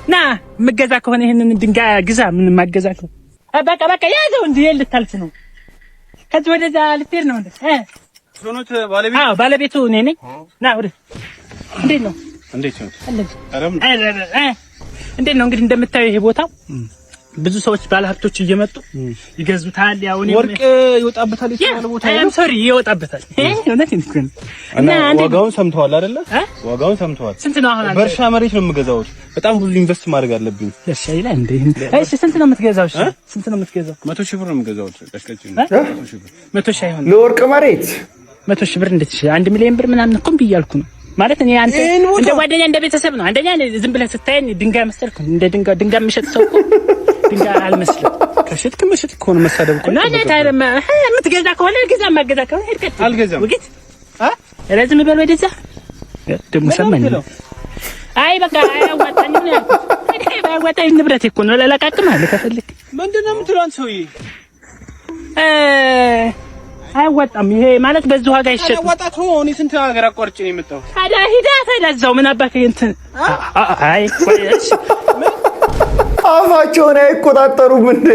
ና መገዛ ከሆነ ይሄንን ድንጋይ ግዛ። ምን ማገዛ ከሆነ በቃ ያዘው እንዴ ልታልፍ ነው። ከዚህ ወደዛ ልትሄድ ነው እንዴ? ሶኖት ባለቤቱ? አዎ ባለቤቱ እኔ ነኝ። ና ወደ እንዴት ነው? እንዴት ነው? እንዴት ነው እንግዲህ እንደምታዩ ይሄ ቦታው ብዙ ሰዎች ባለሀብቶች እየመጡ ይገዙታል። ያው እኔ ወርቅ ይወጣበታል ይችላል ቦታ ነው። ሶሪ ይወጣበታል። እውነቴን እኮ ነው። እና ዋጋውን ሰምተዋል አይደለ? ዋጋውን ሰምተዋል። ስንት ነው አሁን? በእርሻ መሬት ነው የምገዛው። በጣም ብዙ ኢንቨስት ማድረግ አለብኝ። እሺ ይላል እንዴ? እሺ ስንት ነው የምትገዛው? እሺ ስንት ነው የምትገዛው? 100,000 ብር ነው የምገዛው። ቀሽቀጭ 100,000 አይሆንም። ለወርቅ መሬት 100,000 ብር እንዴት ይችላል? 1 ሚሊዮን ብር ምናምን እኮ ብያልኩ ነው ማለት እኔ አንተ እንደ ጓደኛ እንደ ቤተሰብ ነው። አንደኛ ዝም ብለህ ስታየኝ ድንጋይ መሰልኩ። እንደ ድንጋይ የሚሸጥ ሰው እኮ ድንጋይ አልመስልም። ከሸጥክ መሸጥ እኮ ነው መሳደብ እኮ ነው። ታዲያ የምትገዛ ከሆነ ግዛ፣ ማገዛ ከሆነ ሄድከት አልገዛም። ወግት ረዝም በል ወደዛ ደግሞ ሰማኝ። አይ በቃ አያዋጣኝም ነው ያልኩት። እኔ ባያዋጣኝ ንብረት እኮ ነው ለለቃቅምህ ከፈልክ ምንድነው የምትለው አንተ ሰውዬ? አይወጣም። ይሄ ማለት በዚህ ዋጋ ይሸጥ። አይወጣት ነው። እኔ ስንት ሀገር አቋርጬ ነው የመጣው። ታዲያ ሂዳ ተላዛው ምን አባከ እንትን አይ ቆይሽ አፋቸውን አይቆጣጠሩም እንዴ?